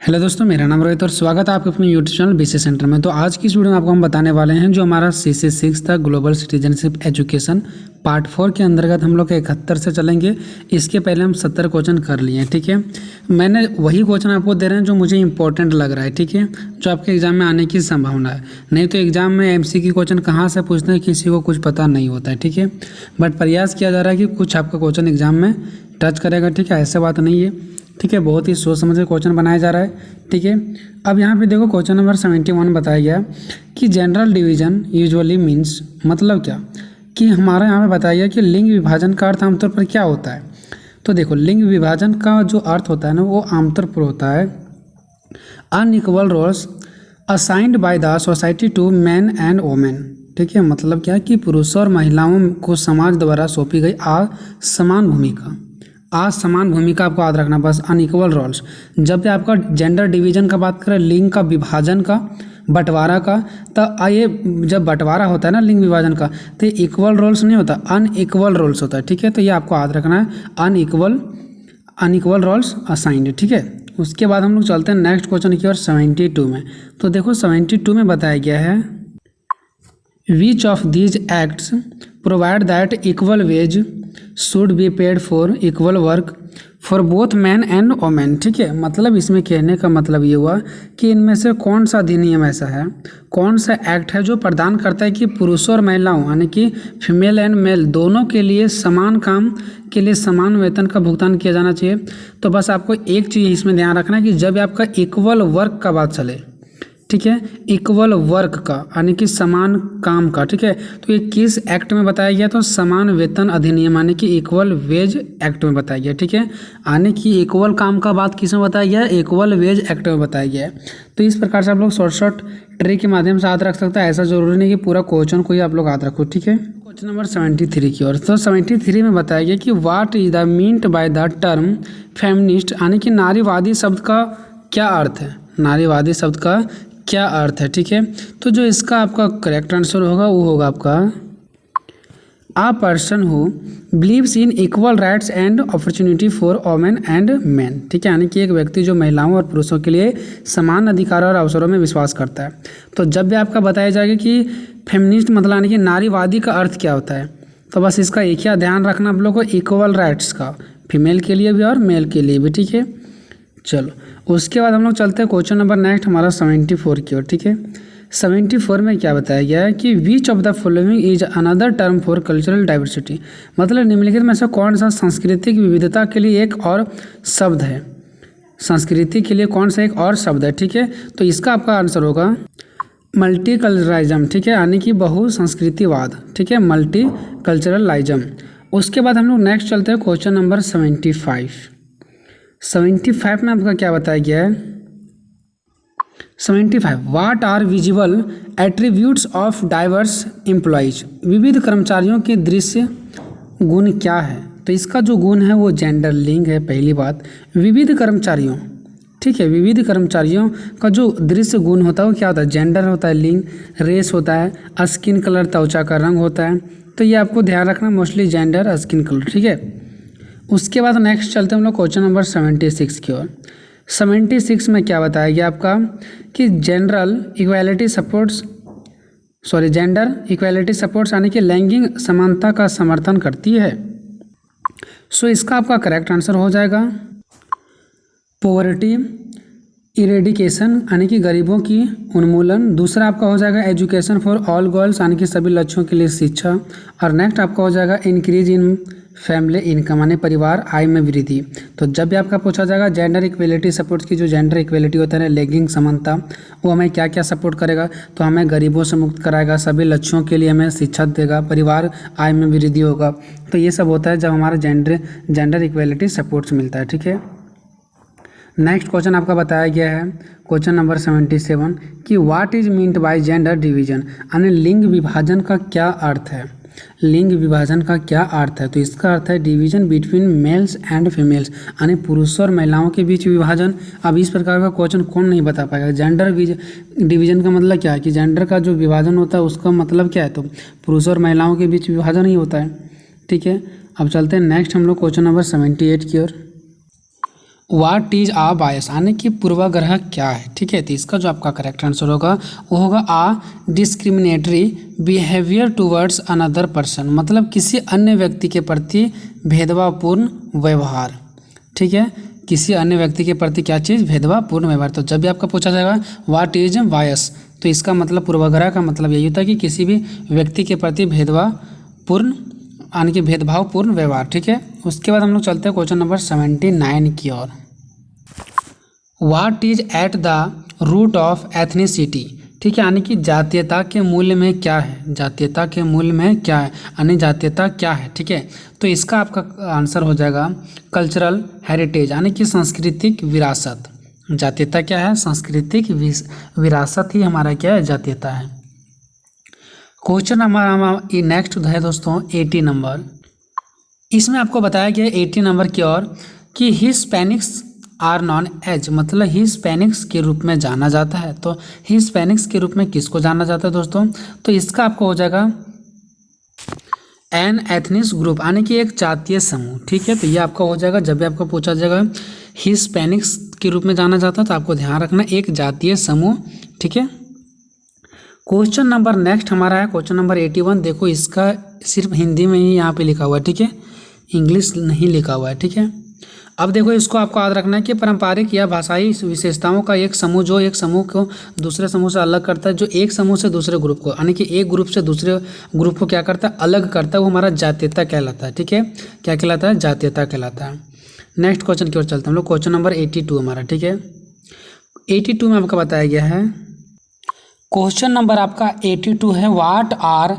Hello दोस्तों, मेरा नाम रोहित और स्वागत है आपके अपने यूट्यूब चैनल बीसी सेंटर में। तो आज की इस वीडियो में आपको हम बताने वाले हैं जो हमारा CC6 था, ग्लोबल सिटीजनशिप एजुकेशन पार्ट 4 के अंतर्गत हम लोग 71 से चलेंगे। इसके पहले हम 70 क्वेश्चन कर लिए हैं, ठीक है। मैंने वही क्वेश्चन आपको दे रहे हैं जो मुझे इंपॉर्टेंट लग रहा है, ठीक है, जो आपके एग्जाम में आने की संभावना है। नहीं तो एग्जाम में MCQ क्वेश्चन कहाँ से पूछते हैं किसी को कुछ पता नहीं होता है, ठीक है। बट प्रयास किया जा रहा है कि कुछ आपका क्वेश्चन एग्जाम में टच करेगा, ठीक है, ऐसे बात नहीं है, ठीक है। बहुत ही सोच समझ के क्वेश्चन बनाया जा रहा है, ठीक है। अब यहाँ पे देखो क्वेश्चन नंबर 71 बताया गया कि जनरल डिवीजन यूजुअली मीन्स, मतलब क्या कि हमारा यहाँ पे बताया गया कि लिंग विभाजन का अर्थ आमतौर पर क्या होता है। तो देखो लिंग विभाजन का जो अर्थ होता है ना, वो आमतौर पर होता है unequal roles assigned by the society to man and women, ठीक है। मतलब क्या कि पुरुषों और महिलाओं को समाज द्वारा सौंपी गई असमान भूमिका आपको याद रखना, बस अनइक्वल रोल्स। जब भी आपका जेंडर डिवीजन का बात करें, लिंग का विभाजन का, बंटवारा का, तो ये जब बंटवारा होता है ना लिंग विभाजन का, तो इक्वल रोल्स नहीं होता, अनइक्वल रोल्स होता है, ठीक है। तो ये आपको याद रखना है, अनइक्वल रोल्स असाइंड, ठीक है। उसके बाद हम लोग चलते हैं नेक्स्ट क्वेश्चन की ओर 72 में। तो देखो 72 में बताया गया है which of these acts provide that equal wage should be paid for equal work for both man and women, ठीक है। मतलब इसमें कहने का मतलब ये हुआ कि इनमें से कौन सा अधिनियम ऐसा है, कौन सा एक्ट है जो प्रदान करता है कि पुरुषों और महिलाओं यानी कि फीमेल एंड मेल दोनों के लिए समान काम के लिए समान वेतन का भुगतान किया जाना चाहिए। तो बस आपको एक चीज़ इसमें ध्यान रखना है कि जब आपका इक्वल वर्क का बात चले, ठीक है, इक्वल वर्क का यानी कि समान काम का, ठीक है, तो ये किस एक्ट में बताया गया, तो समान वेतन अधिनियम यानी कि इक्वल वेज एक्ट में बताया गया, ठीक है। यानी कि इक्वल काम का बात किस में बताया गया, इक्वल वेज एक्ट में बताया गया है। तो इस प्रकार से आप लोग शॉर्ट ट्रिक के माध्यम से याद रख सकते हैं, ऐसा जरूरी नहीं कि पूरा क्वेश्चन को ही आप लोग याद रखो, ठीक है। क्वेश्चन नंबर 73 की ओर। तो 73 में बताया गया कि what is the meant by the term feminist, यानी कि नारीवादी शब्द का क्या अर्थ है, नारीवादी शब्द का क्या अर्थ है, ठीक है। तो जो इसका आपका करेक्ट आंसर होगा वो होगा आपका आ person who believes in equal rights and opportunity for women and man, ठीक है। यानी कि एक व्यक्ति जो महिलाओं और पुरुषों के लिए समान अधिकार और अवसरों में विश्वास करता है। तो जब भी आपका बताया जाएगा कि फेमिनिस्ट मतलब यानी कि नारीवादी का अर्थ क्या होता है, तो बस इसका एक ही ध्यान रखना आप लोग को, इक्वल राइट्स का, फीमेल के लिए भी और मेल के लिए भी, ठीक है। चलो उसके बाद हम लोग चलते हैं क्वेश्चन नंबर नेक्स्ट हमारा 74 की ओर, ठीक है। 74 में क्या बताया गया है कि which of the following is another term for cultural diversity, मतलब निम्नलिखित में से कौन सा सांस्कृतिक विविधता के लिए एक और शब्द है, संस्कृति के लिए कौन सा एक और शब्द है, ठीक है। तो इसका आपका आंसर होगा मल्टीकल्चरलिज्म, ठीक है, यानी कि बहुसंस्कृतिवाद, ठीक है, मल्टीकल्चरलिज्म। उसके बाद हम लोग नेक्स्ट चलते हैं क्वेश्चन नंबर 75 में आपका क्या बताया गया है, 75 what are visible attributes of diverse employees, विविध कर्मचारियों के दृश्य गुण क्या है। तो इसका जो गुण है वो जेंडर, लिंग है, पहली बात। विविध कर्मचारियों, ठीक है, विविध कर्मचारियों का जो दृश्य गुण होता है वो क्या होता है, जेंडर होता है, लिंग, रेस होता है, स्किन कलर, त्वचा का रंग होता है। तो ये आपको ध्यान रखना, मोस्टली जेंडर, स्किन कलर, ठीक है। उसके बाद नेक्स्ट चलते हैं हम लोग क्वेश्चन नंबर 76 की ओर। 76 में क्या बताया गया आपका कि जेंडर इक्वालिटी सपोर्ट्स यानी कि लैंगिक समानता का समर्थन करती है। सो इसका आपका करेक्ट आंसर हो जाएगा पॉवर्टी इरेडिकेशन यानी कि गरीबों की उन्मूलन। दूसरा आपका हो जाएगा एजुकेशन फॉर ऑल गर्ल्स यानी कि सभी लड़कियों के लिए शिक्षा। और नेक्स्ट आपका हो जाएगा इंक्रीज इन फैमिली इनकम यानी परिवार आय में वृद्धि। तो जब भी आपका पूछा जाएगा जेंडर इक्वलिटी सपोर्ट्स की, जो जेंडर इक्वलिटी होता है लैंगिक समानता, वो हमें क्या क्या सपोर्ट करेगा, तो हमें गरीबों से मुक्त कराएगा, सभी लक्ष्यों के लिए हमें शिक्षा देगा, परिवार आय में वृद्धि होगा। तो ये सब होता है जब हमारा जेंडर इक्वलिटी सपोर्ट्स मिलता है, ठीक है। नेक्स्ट क्वेश्चन आपका बताया गया है क्वेश्चन नंबर 77 कि what is meant by gender division, यानी लिंग विभाजन का क्या अर्थ है, लिंग विभाजन का क्या अर्थ है। तो इसका अर्थ है division between mails and females, यानी पुरुषों और महिलाओं के बीच विभाजन। अब इस प्रकार का क्वेश्चन कौन नहीं बता पाएगा। जेंडर डिवीजन का मतलब क्या है कि जेंडर का जो विभाजन होता है उसका मतलब क्या है, तो पुरुषों और महिलाओं के बीच विभाजन ही होता है, ठीक है। अब चलते हैं नेक्स्ट हम लोग क्वेश्चन नंबर 78 की ओर। व्हाट इज आ बायस यानी कि पूर्वाग्रह क्या है। ठीक है, तो इसका जो आपका करेक्ट आंसर होगा वो होगा a discriminatory behaviour towards another person, मतलब किसी अन्य व्यक्ति के प्रति भेदभावपूर्ण व्यवहार। ठीक है, किसी अन्य व्यक्ति के प्रति क्या चीज़, भेदभावपूर्ण व्यवहार। तो जब भी आपका पूछा जाएगा व्हाट इज बायस, तो इसका मतलब पूर्वाग्रह का मतलब यही होता है कि किसी भी व्यक्ति के प्रति भेदभावपूर्ण यानी कि भेदभावपूर्ण व्यवहार। ठीक है, उसके बाद हम लोग चलते हैं क्वेश्चन नंबर 79 की ओर। What is at the root of ethnicity. ठीक है, यानी कि जातीयता के मूल में क्या है, जातीयता के मूल में क्या है, यानी जातीयता क्या है। ठीक है, तो इसका आपका आंसर हो जाएगा कल्चरल हेरिटेज यानी कि सांस्कृतिक विरासत। जातीयता क्या है, सांस्कृतिक विरासत ही हमारा क्या है, जातीयता है। क्वेश्चन हमारा नेक्स्ट है दोस्तों 80 नंबर। इसमें आपको बताया गया 80 नंबर की ओर कि हिस्पैनिक्स आर नॉन एज, मतलब हिस्पैनिक्स के रूप में जाना जाता है। तो हिस्पैनिक्स के रूप में किसको जाना जाता है दोस्तों, तो इसका आपको हो जाएगा एन एथनिस ग्रुप यानी कि एक जातीय समूह। ठीक है, तो ये आपका हो जाएगा जब भी आपको पूछा जाएगा हिस्पैनिक्स के रूप में जाना जाता है तो आपको ध्यान रखना एक जातीय समूह। ठीक है, क्वेश्चन नंबर नेक्स्ट हमारा है क्वेश्चन नंबर 81। देखो इसका सिर्फ हिंदी में ही यहाँ पे लिखा हुआ है। ठीक है, इंग्लिश नहीं लिखा हुआ है। ठीक है, अब देखो इसको आपको याद रखना है कि पारंपरिक या भाषाई विशेषताओं का एक समूह जो एक समूह को दूसरे समूह से अलग करता है, जो एक समूह से दूसरे ग्रुप को यानी कि एक ग्रुप से दूसरे ग्रुप को क्या करता है, अलग करता है, वो हमारा जातीयता कहलाता है। ठीक है, क्या कहलाता है, जातीयता कहलाता है। नेक्स्ट क्वेश्चन की ओर चलते हैं हम लोग, क्वेश्चन नंबर 82 हमारा। ठीक है, 82 में आपका बताया गया है, क्वेश्चन नंबर आपका 82 है what are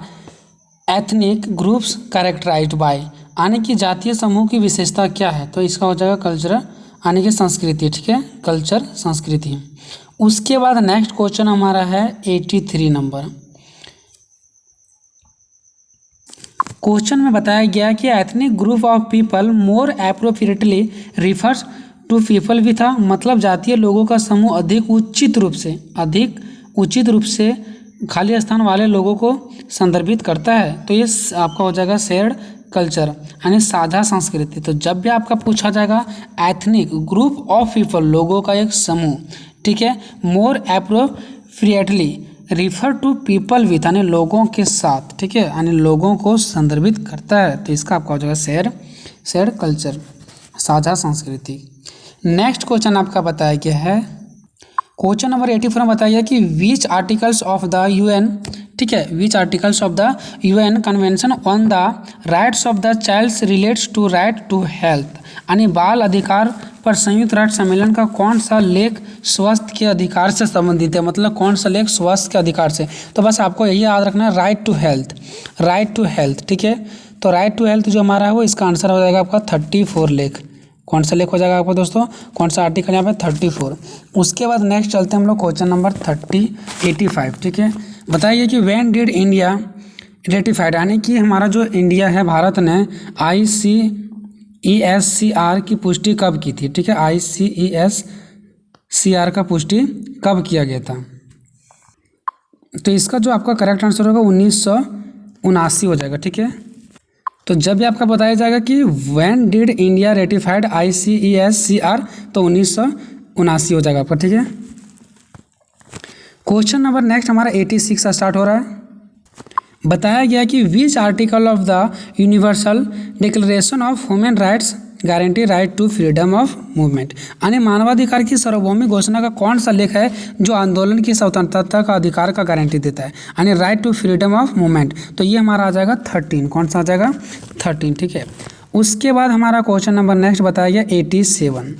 ethnic groups characterised by, यानी कि जातीय समूह की विशेषता क्या है। तो इसका हो जाएगा कल्चर यानी कि संस्कृति। ठीक है, कल्चर संस्कृति। उसके बाद नेक्स्ट क्वेश्चन हमारा है 83 नंबर। क्वेश्चन में बताया गया कि ethnic group of people more appropriately refers to people with a, मतलब जातीय लोगों का समूह अधिक उचित रूप से खाली स्थान वाले लोगों को संदर्भित करता है। तो ये आपका हो जाएगा शेयर्ड कल्चर यानी साझा संस्कृति। तो जब भी आपका पूछा जाएगा एथनिक ग्रुप ऑफ पीपल, लोगों का एक समूह। ठीक है, more appropriately refer to people with यानी लोगों के साथ। ठीक है, यानी लोगों को संदर्भित करता है। तो इसका आपका हो जाएगा शेयर्ड कल्चर, साझा संस्कृति। नेक्स्ट क्वेश्चन आपका बताया गया है क्वेश्चन नंबर 84 में बताया कि which articles of the UN. ठीक है, which articles of the UN convention on the rights of the childs relates to right to health, यानी बाल अधिकार पर संयुक्त राष्ट्र सम्मेलन का कौन सा लेख स्वास्थ्य के अधिकार से संबंधित है, मतलब कौन सा लेख स्वास्थ्य के अधिकार से। तो बस आपको यही याद रखना है right to health, right to health. ठीक है, तो राइट टू हेल्थ जो हमारा है वो इसका आंसर हो जाएगा आपका 34 लेख। कौन सा लेख हो जाएगा आपको दोस्तों, कौन सा आर्टिकल यहाँ पे 34। उसके बाद नेक्स्ट चलते हैं हम लोग क्वेश्चन नंबर 85। ठीक है, बताइए कि व्हेन डिड इंडिया रेटिफाइड, यानी कि हमारा जो इंडिया है भारत ने ICESCR की पुष्टि कब की थी। ठीक है, ICESCR का पुष्टि कब किया गया था। तो इसका जो आपका करेक्ट आंसर होगा 1979 हो जाएगा। ठीक है, तो जब भी आपका बताया जाएगा कि when did India ratified ICESCR तो 1979 हो जाएगा आपका। ठीक है, क्वेश्चन नंबर नेक्स्ट हमारा 86 से स्टार्ट हो रहा है। बताया गया कि which article of the universal declaration of human rights guarantee right to freedom of movement, यानी मानवाधिकार की सार्वभौमिक घोषणा का कौन सा लेख है जो आंदोलन की स्वतंत्रता का अधिकार का गारंटी देता है, यानी right to freedom of movement. तो ये हमारा आ जाएगा 13। कौन सा आ जाएगा 13। ठीक है, उसके बाद हमारा क्वेश्चन नंबर नेक्स्ट बताया गया 87।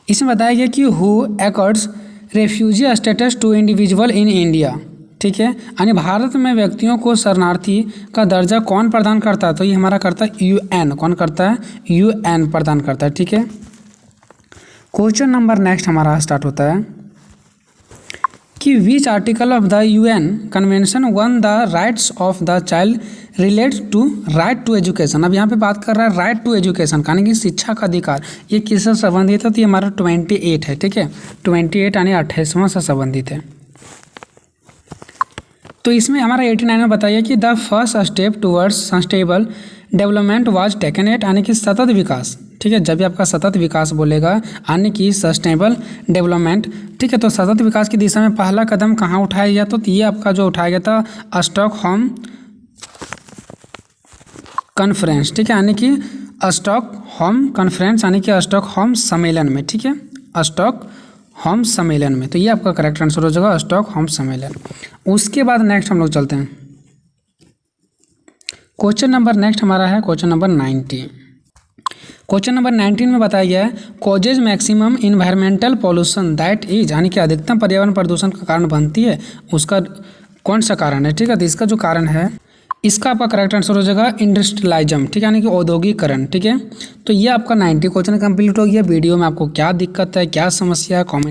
इसमें बताया गया कि who accords refugee status to individual in India. ठीक है, यानी भारत में व्यक्तियों को शरणार्थी का दर्जा कौन प्रदान करता है। तो ये हमारा करता है UN। कौन करता है, UN प्रदान करता है। ठीक है, क्वेश्चन नंबर नेक्स्ट हमारा स्टार्ट होता है कि which article of the UN convention on the rights of the child relates to right to education. अब यहाँ पे बात कर रहा है राइट टू एजुकेशन, यानी कि शिक्षा का अधिकार, ये किससे संबंधित है। तो ये हमारा 28 है। ठीक है, 28 यानी 28वां से संबंधित है। तो इसमें हमारा 89 में बताइए कि the first step towards sustainable development was taken at, यानी कि सतत विकास ठीक है, जब भी आपका सतत विकास बोलेगा यानी कि सस्टेनेबल डेवलपमेंट, ठीक है, तो सतत विकास की दिशा में पहला कदम कहाँ उठाया गया, तो ये आपका जो उठाया गया था स्टॉकहोम कॉन्फ्रेंस, ठीक है, यानी कि स्टॉकहोम कॉन्फ्रेंस यानी कि स्टॉकहोम सम्मेलन में, ठीक है, स्टॉकहोम सम्मेलन में। तो ये आपका करेक्ट आंसर हो जाएगा स्टॉकहोम सम्मेलन। उसके बाद नेक्स्ट हम लोग चलते हैं क्वेश्चन नंबर नेक्स्ट हमारा है क्वेश्चन नंबर 19। क्वेश्चन नंबर 19 में बताया गया है causes maximum environmental pollution that is, यानी कि अधिकतम पर्यावरण प्रदूषण का कारण बनती है, उसका कौन सा कारण है, ठीक है, तो इसका जो कारण है इसका आपका करेक्ट आंसर हो जाएगा इंडस्ट्रियलाइज्म, ठीक है, यानी कि औद्योगिकरण, ठीक है। तो ये आपका 90 क्वेश्चन कंप्लीट हो गया। वीडियो में आपको क्या दिक्कत है, क्या समस्या है, कमेंट